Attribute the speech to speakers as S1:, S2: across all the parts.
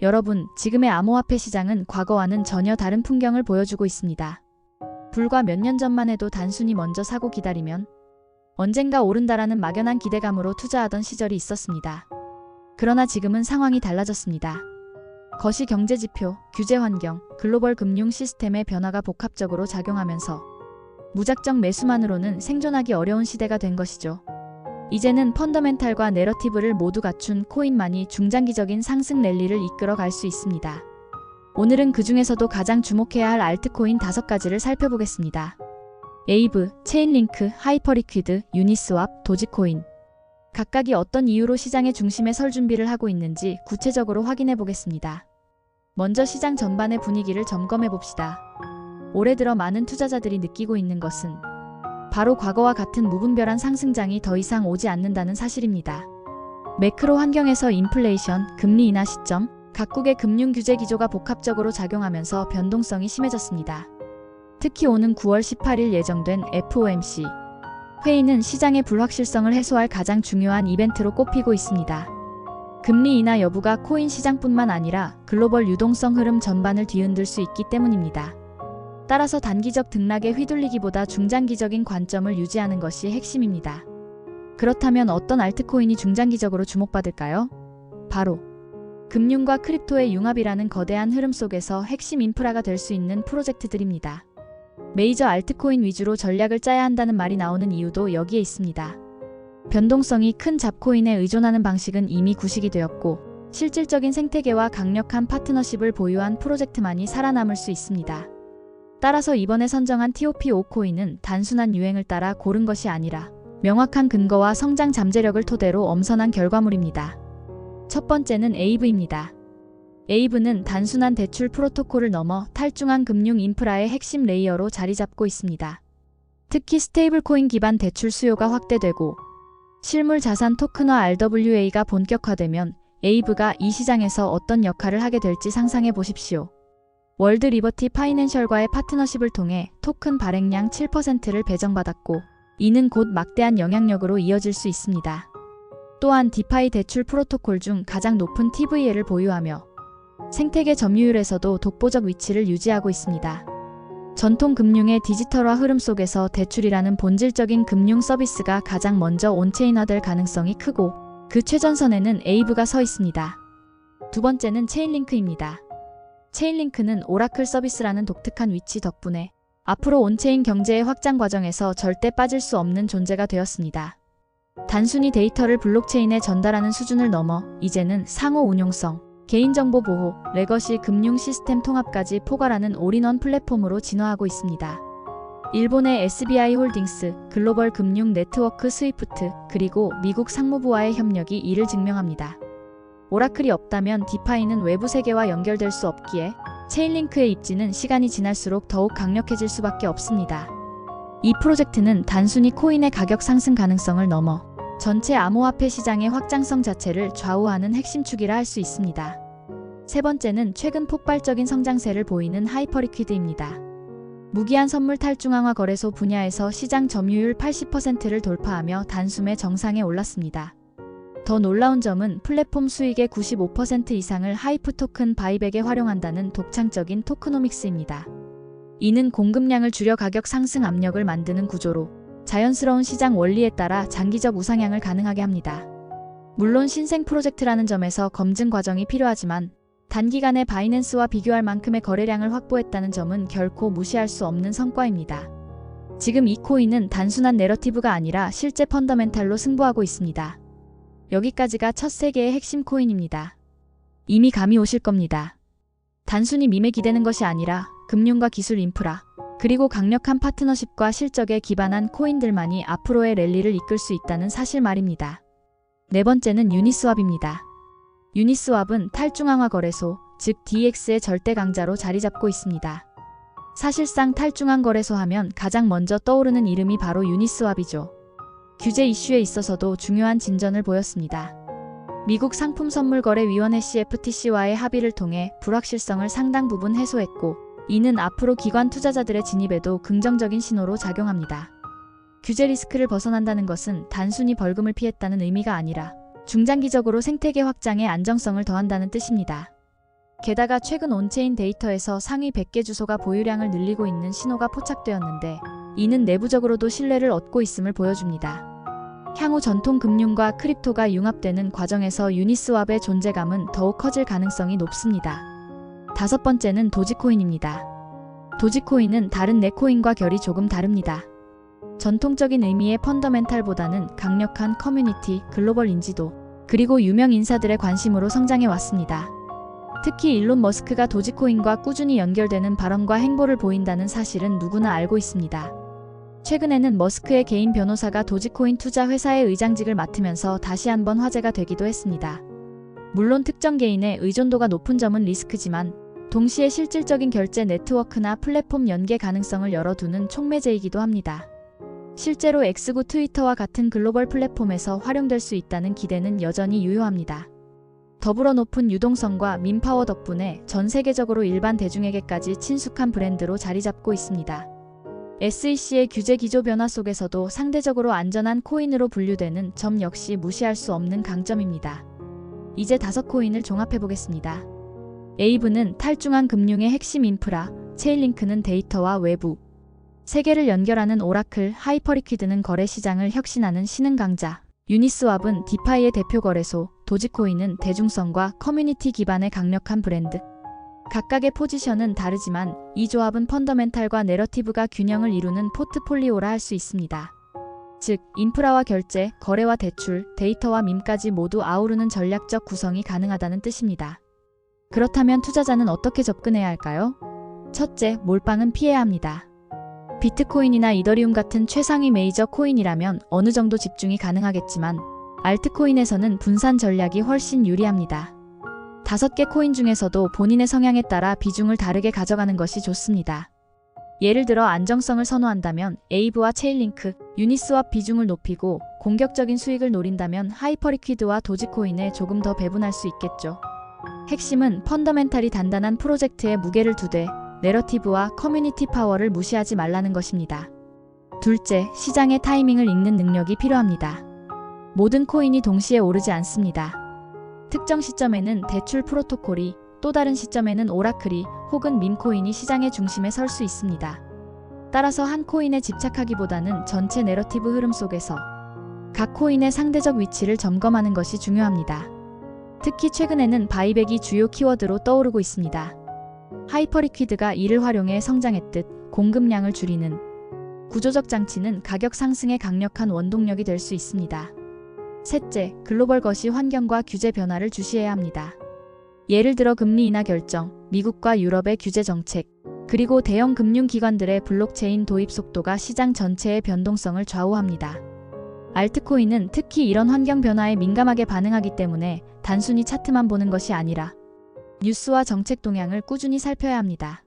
S1: 여러분, 지금의 암호화폐 시장은 과거와는 전혀 다른 풍경을 보여주고 있습니다. 불과 몇 년 전만 해도 단순히 먼저 사고 기다리면 언젠가 오른다라는 막연한 기대감으로 투자하던 시절이 있었습니다. 그러나 지금은 상황이 달라졌습니다. 거시 경제지표, 규제 환경, 글로벌 금융 시스템의 변화가 복합적으로 작용하면서 무작정 매수만으로는 생존하기 어려운 시대가 된 것이죠. 이제는 펀더멘탈과 내러티브를 모두 갖춘 코인만이 중장기적인 상승 랠리를 이끌어 갈 수 있습니다. 오늘은 그 중에서도 가장 주목해야 할 알트코인 5가지를 살펴보겠습니다. 에이브, 체인링크, 하이퍼리퀴드, 유니스왑, 도지코인. 각각이 어떤 이유로 시장의 중심에 설 준비를 하고 있는지 구체적으로 확인해 보겠습니다. 먼저 시장 전반의 분위기를 점검해 봅시다. 올해 들어 많은 투자자들이 느끼고 있는 것은 바로 과거와 같은 무분별한 상승장이 더 이상 오지 않는다는 사실입니다. 매크로 환경에서 인플레이션, 금리 인하 시점, 각국의 금융 규제 기조가 복합적으로 작용하면서 변동성이 심해졌습니다. 특히 오는 9월 18일 예정된 FOMC 회의는 시장의 불확실성을 해소할 가장 중요한 이벤트로 꼽히고 있습니다. 금리 인하 여부가 코인 시장뿐만 아니라 글로벌 유동성 흐름 전반을 뒤흔들 수 있기 때문입니다. 따라서 단기적 등락에 휘둘리기보다 중장기적인 관점을 유지하는 것이 핵심입니다. 그렇다면 어떤 알트코인이 중장기적으로 주목받을까요? 바로 금융과 크립토의 융합이라는 거대한 흐름 속에서 핵심 인프라가 될 수 있는 프로젝트들입니다. 메이저 알트코인 위주로 전략을 짜야 한다는 말이 나오는 이유도 여기에 있습니다. 변동성이 큰 잡코인에 의존하는 방식은 이미 구식이 되었고 실질적인 생태계와 강력한 파트너십을 보유한 프로젝트만이 살아남을 수 있습니다. 따라서 이번에 선정한 TOP5 코인은 단순한 유행을 따라 고른 것이 아니라 명확한 근거와 성장 잠재력을 토대로 엄선한 결과물입니다. 첫 번째는 에이브입니다. 에이브는 단순한 대출 프로토콜을 넘어 탈중앙 금융 인프라의 핵심 레이어로 자리 잡고 있습니다. 특히 스테이블 코인 기반 대출 수요가 확대되고 실물 자산 토큰화 RWA가 본격화되면 에이브가 이 시장에서 어떤 역할을 하게 될지 상상해 보십시오. 월드 리버티 파이낸셜과의 파트너십을 통해 토큰 발행량 7%를 배정받았고 이는 곧 막대한 영향력으로 이어질 수 있습니다. 또한 디파이 대출 프로토콜 중 가장 높은 TVL을 보유하며 생태계 점유율에서도 독보적 위치를 유지하고 있습니다. 전통 금융의 디지털화 흐름 속에서 대출이라는 본질적인 금융 서비스가 가장 먼저 온체인화될 가능성이 크고 그 최전선에는 에이브가 서 있습니다. 두 번째는 체인링크입니다. 체인링크는 오라클 서비스라는 독특한 위치 덕분에 앞으로 온체인 경제의 확장 과정에서 절대 빠질 수 없는 존재가 되었습니다. 단순히 데이터를 블록체인에 전달하는 수준을 넘어 이제는 상호 운용성, 개인정보 보호, 레거시 금융 시스템 통합까지 포괄하는 올인원 플랫폼으로 진화하고 있습니다. 일본의 SBI 홀딩스, 글로벌 금융 네트워크 스위프트, 그리고 미국 상무부와의 협력이 이를 증명합니다. 오라클이 없다면 디파이는 외부 세계와 연결될 수 없기에 체인링크의 입지는 시간이 지날수록 더욱 강력해질 수밖에 없습니다. 이 프로젝트는 단순히 코인의 가격 상승 가능성을 넘어 전체 암호화폐 시장의 확장성 자체를 좌우하는 핵심 축이라 할 수 있습니다. 세 번째는 최근 폭발적인 성장세를 보이는 하이퍼리퀴드입니다. 무기한 선물 탈중앙화 거래소 분야에서 시장 점유율 80%를 돌파하며 단숨에 정상에 올랐습니다. 더 놀라운 점은 플랫폼 수익의 95% 이상을 하이프 토큰 바이백에 활용한다는 독창적인 토크노믹스입니다. 이는 공급량을 줄여 가격 상승 압력을 만드는 구조로 자연스러운 시장 원리에 따라 장기적 우상향을 가능하게 합니다. 물론 신생 프로젝트라는 점에서 검증 과정이 필요하지만 단기간에 바이낸스와 비교할 만큼의 거래량을 확보했다는 점은 결코 무시할 수 없는 성과입니다. 지금 이 코인은 단순한 내러티브가 아니라 실제 펀더멘탈로 승부하고 있습니다. 여기까지가 첫 3개의 핵심 코인입니다. 이미 감이 오실 겁니다. 단순히 밈에 기대는 것이 아니라 금융과 기술 인프라, 그리고 강력한 파트너십과 실적에 기반한 코인들만이 앞으로의 랠리를 이끌 수 있다는 사실 말입니다. 네 번째는 유니스왑입니다. 유니스왑은 탈중앙화 거래소, 즉 DX의 절대 강자로 자리 잡고 있습니다. 사실상 탈중앙 거래소 하면 가장 먼저 떠오르는 이름이 바로 유니스왑이죠. 규제 이슈에 있어서도 중요한 진전을 보였습니다. 미국 상품선물거래위원회 CFTC와의 합의를 통해 불확실성을 상당 부분 해소했고 이는 앞으로 기관 투자자들의 진입에도 긍정적인 신호로 작용합니다. 규제 리스크를 벗어난다는 것은 단순히 벌금을 피했다는 의미가 아니라 중장기적으로 생태계 확장에 안정성을 더한다는 뜻입니다. 게다가 최근 온체인 데이터에서 상위 100개 주소가 보유량을 늘리고 있는 신호가 포착되었는데 이는 내부적으로도 신뢰를 얻고 있음을 보여줍니다. 향후 전통 금융과 크립토가 융합되는 과정에서 유니스왑의 존재감은 더욱 커질 가능성이 높습니다. 다섯 번째는 도지코인입니다. 도지코인은 다른 네 코인과 결이 조금 다릅니다. 전통적인 의미의 펀더멘탈보다는 강력한 커뮤니티, 글로벌 인지도, 그리고 유명 인사들의 관심으로 성장해 왔습니다. 특히 일론 머스크가 도지코인과 꾸준히 연결되는 발언과 행보를 보인다는 사실은 누구나 알고 있습니다. 최근에는 머스크의 개인 변호사가 도지코인 투자 회사의 의장직을 맡으면서 다시 한번 화제가 되기도 했습니다. 물론 특정 개인의 의존도가 높은 점은 리스크지만 동시에 실질적인 결제 네트워크나 플랫폼 연계 가능성을 열어두는 촉매제이기도 합니다. 실제로 X구 트위터와 같은 글로벌 플랫폼에서 활용될 수 있다는 기대는 여전히 유효합니다. 더불어 높은 유동성과 민파워 덕분에 전 세계적으로 일반 대중에게까지 친숙한 브랜드로 자리 잡고 있습니다. SEC의 규제 기조 변화 속에서도 상대적으로 안전한 코인으로 분류되는 점 역시 무시할 수 없는 강점입니다. 이제 다섯 코인을 종합해보겠습니다. 에이브는 탈중앙 금융의 핵심 인프라, 체인링크는 데이터와 외부, 세계를 연결하는 오라클, 하이퍼리퀴드는 거래 시장을 혁신하는 신흥 강자, 유니스왑은 디파이의 대표 거래소, 도지코인은 대중성과 커뮤니티 기반의 강력한 브랜드. 각각의 포지션은 다르지만 이 조합은 펀더멘탈과 내러티브가 균형을 이루는 포트폴리오라 할 수 있습니다. 즉, 인프라와 결제, 거래와 대출, 데이터와 밈까지 모두 아우르는 전략적 구성이 가능하다는 뜻입니다. 그렇다면 투자자는 어떻게 접근해야 할까요? 첫째, 몰빵은 피해야 합니다. 비트코인이나 이더리움 같은 최상위 메이저 코인이라면 어느 정도 집중이 가능하겠지만 알트코인에서는 분산 전략이 훨씬 유리합니다. 5개 코인 중에서도 본인의 성향에 따라 비중을 다르게 가져가는 것이 좋습니다. 예를 들어 안정성을 선호한다면 에이브와 체인링크, 유니스왑 비중을 높이고 공격적인 수익을 노린다면 하이퍼리퀴드와 도지코인에 조금 더 배분할 수 있겠죠. 핵심은 펀더멘탈이 단단한 프로젝트에 무게를 두되 내러티브와 커뮤니티 파워를 무시하지 말라는 것입니다. 둘째, 시장의 타이밍을 읽는 능력이 필요합니다. 모든 코인이 동시에 오르지 않습니다. 특정 시점에는 대출 프로토콜이, 또 다른 시점에는 오라클이 혹은 밈코인이 시장의 중심에 설 수 있습니다. 따라서 한 코인에 집착하기보다는 전체 내러티브 흐름 속에서 각 코인의 상대적 위치를 점검하는 것이 중요합니다. 특히 최근에는 바이백이 주요 키워드로 떠오르고 있습니다. 하이퍼리퀴드가 이를 활용해 성장했듯 공급량을 줄이는 구조적 장치는 가격 상승에 강력한 원동력이 될 수 있습니다. 셋째, 글로벌 거시 환경과 규제 변화를 주시해야 합니다. 예를 들어 금리 인하 결정, 미국과 유럽의 규제 정책, 그리고 대형 금융기관들의 블록체인 도입 속도가 시장 전체의 변동성을 좌우합니다. 알트코인은 특히 이런 환경 변화에 민감하게 반응하기 때문에 단순히 차트만 보는 것이 아니라 뉴스와 정책 동향을 꾸준히 살펴야 합니다.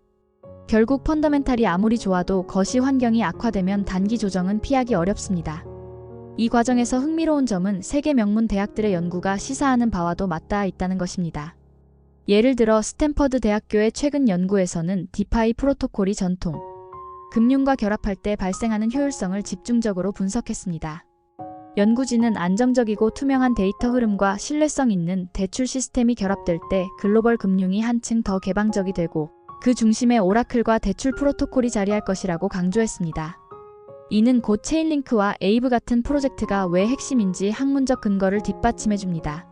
S1: 결국 펀더멘탈이 아무리 좋아도 거시 환경이 악화되면 단기 조정은 피하기 어렵습니다. 이 과정에서 흥미로운 점은 세계 명문 대학들의 연구가 시사하는 바와도 맞닿아 있다는 것입니다. 예를 들어 스탠퍼드 대학교의 최근 연구에서는 디파이 프로토콜이 전통 금융과 결합할 때 발생하는 효율성을 집중적으로 분석했습니다. 연구진은 안정적이고 투명한 데이터 흐름과 신뢰성 있는 대출 시스템이 결합될 때 글로벌 금융이 한층 더 개방적이 되고 그 중심에 오라클과 대출 프로토콜이 자리할 것이라고 강조했습니다. 이는 곧 체인링크와 에이브 같은 프로젝트가 왜 핵심인지 학문적 근거를 뒷받침해줍니다.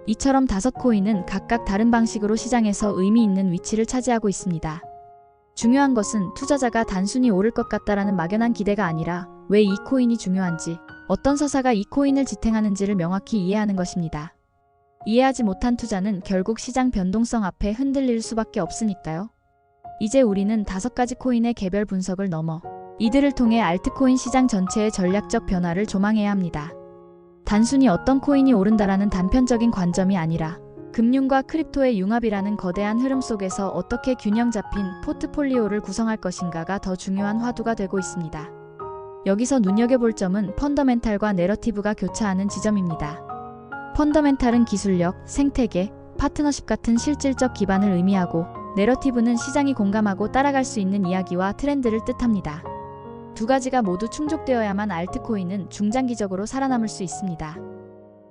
S1: 이처럼 5코인은 각각 다른 방식으로 시장에서 의미 있는 위치를 차지하고 있습니다. 중요한 것은 투자자가 단순히 오를 것 같다라는 막연한 기대가 아니라 왜 이 코인이 중요한지, 어떤 서사가 이 코인을 지탱하는지를 명확히 이해하는 것입니다. 이해하지 못한 투자는 결국 시장 변동성 앞에 흔들릴 수밖에 없으니까요. 이제 우리는 5가지 코인의 개별 분석을 넘어 이들을 통해 알트코인 시장 전체의 전략적 변화를 조망해야 합니다. 단순히 어떤 코인이 오른다라는 단편적인 관점이 아니라 금융과 크립토의 융합이라는 거대한 흐름 속에서 어떻게 균형 잡힌 포트폴리오를 구성할 것인가가 더 중요한 화두가 되고 있습니다. 여기서 눈여겨볼 점은 펀더멘탈과 내러티브가 교차하는 지점입니다. 펀더멘탈은 기술력, 생태계, 파트너십 같은 실질적 기반을 의미하고 내러티브는 시장이 공감하고 따라갈 수 있는 이야기와 트렌드를 뜻합니다. 두 가지가 모두 충족되어야만 알트코인은 중장기적으로 살아남을 수 있습니다.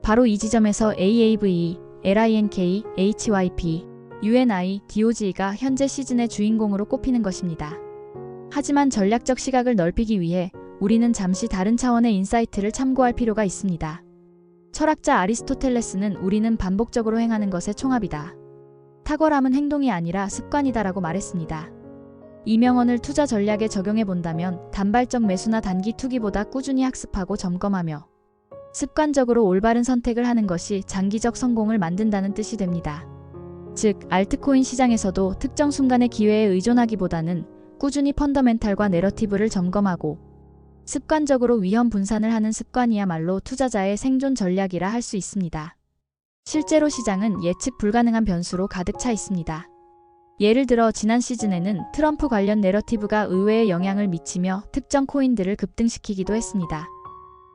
S1: 바로 이 지점에서 AAVE, LINK, HYP, UNI, DOG가 현재 시즌의 주인공으로 꼽히는 것입니다. 하지만 전략적 시각을 넓히기 위해 우리는 잠시 다른 차원의 인사이트를 참고할 필요가 있습니다. 철학자 아리스토텔레스는 우리는 반복적으로 행하는 것의 총합이다. 탁월함은 행동이 아니라 습관이다라고 말했습니다. 이 명언을 투자 전략에 적용해 본다면 단발적 매수나 단기 투기보다 꾸준히 학습하고 점검하며 습관적으로 올바른 선택을 하는 것이 장기적 성공을 만든다는 뜻이 됩니다. 즉, 알트코인 시장에서도 특정 순간의 기회에 의존하기보다는 꾸준히 펀더멘탈과 내러티브를 점검하고 습관적으로 위험 분산을 하는 습관이야말로 투자자의 생존 전략이라 할 수 있습니다. 실제로 시장은 예측 불가능한 변수로 가득 차 있습니다. 예를 들어 지난 시즌에는 트럼프 관련 내러티브가 의외의 영향을 미치며 특정 코인들을 급등시키기도 했습니다.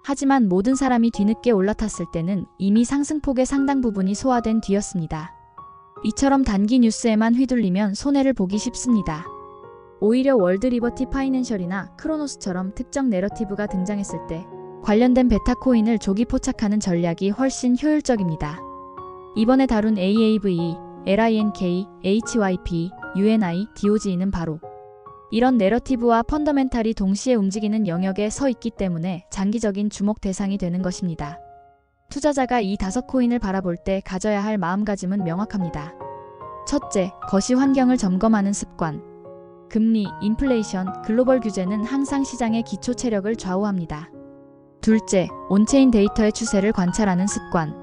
S1: 하지만 모든 사람이 뒤늦게 올라탔을 때는 이미 상승폭의 상당 부분이 소화된 뒤였습니다. 이처럼 단기 뉴스에만 휘둘리면 손해를 보기 쉽습니다. 오히려 월드 리버티 파이낸셜이나 크로노스처럼 특정 내러티브가 등장했을 때 관련된 베타 코인을 조기 포착하는 전략이 훨씬 효율적입니다. 이번에 다룬 AAVE, LINK, HYP, UNI, DOG는 바로 이런 내러티브와 펀더멘탈이 동시에 움직이는 영역에 서 있기 때문에 장기적인 주목 대상이 되는 것입니다. 투자자가 이 5코인을 바라볼 때 가져야 할 마음가짐은 명확합니다. 첫째, 거시 환경을 점검하는 습관. 금리, 인플레이션, 글로벌 규제는 항상 시장의 기초 체력을 좌우합니다. 둘째, 온체인 데이터의 추세를 관찰하는 습관.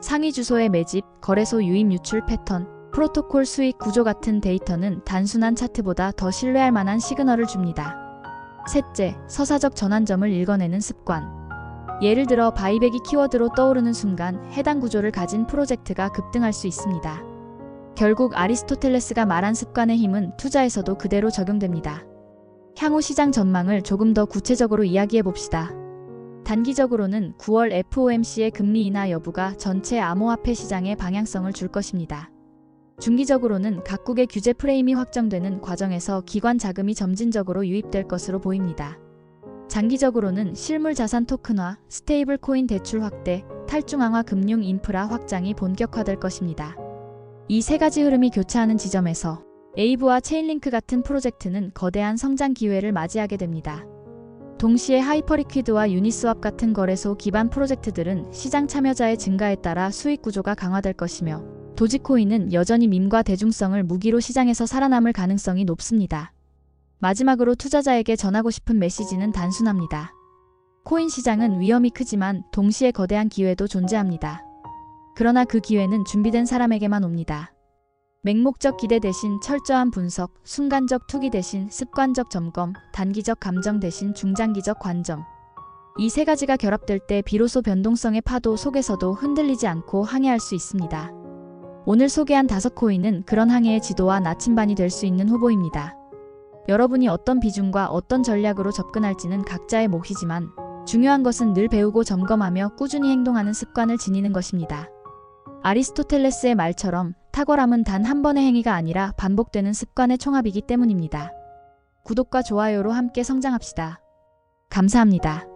S1: 상위 주소의 매집, 거래소 유입 유출 패턴, 프로토콜 수익 구조 같은 데이터는 단순한 차트보다 더 신뢰할 만한 시그널을 줍니다. 셋째, 서사적 전환점을 읽어내는 습관. 예를 들어 바이백이 키워드로 떠오르는 순간 해당 구조를 가진 프로젝트가 급등할 수 있습니다. 결국 아리스토텔레스가 말한 습관의 힘은 투자에서도 그대로 적용됩니다. 향후 시장 전망을 조금 더 구체적으로 이야기해 봅시다. 단기적으로는 9월 FOMC의 금리 인하 여부가 전체 암호화폐 시장에 방향성을 줄 것입니다. 중기적으로는 각국의 규제 프레임이 확정되는 과정에서 기관 자금이 점진적으로 유입될 것으로 보입니다. 장기적으로는 실물 자산 토큰화, 스테이블 코인 대출 확대, 탈중앙화 금융 인프라 확장이 본격화될 것입니다. 이 세 가지 흐름이 교차하는 지점에서 에이브와 체인링크 같은 프로젝트는 거대한 성장 기회를 맞이하게 됩니다. 동시에 하이퍼리퀴드와 유니스왑 같은 거래소 기반 프로젝트들은 시장 참여자의 증가에 따라 수익 구조가 강화될 것이며 도지코인은 여전히 밈과 대중성을 무기로 시장에서 살아남을 가능성이 높습니다. 마지막으로 투자자에게 전하고 싶은 메시지는 단순합니다. 코인 시장은 위험이 크지만 동시에 거대한 기회도 존재합니다. 그러나 그 기회는 준비된 사람에게만 옵니다. 맹목적 기대 대신 철저한 분석, 순간적 투기 대신 습관적 점검, 단기적 감정 대신 중장기적 관점. 이 세 가지가 결합될 때 비로소 변동성의 파도 속에서도 흔들리지 않고 항해할 수 있습니다. 오늘 소개한 5코인은 그런 항해의 지도와 나침반이 될 수 있는 후보입니다. 여러분이 어떤 비중과 어떤 전략으로 접근할지는 각자의 몫이지만 중요한 것은 늘 배우고 점검하며 꾸준히 행동하는 습관을 지니는 것입니다. 아리스토텔레스의 말처럼 탁월함은 단 한 번의 행위가 아니라 반복되는 습관의 총합이기 때문입니다. 구독과 좋아요로 함께 성장합시다. 감사합니다.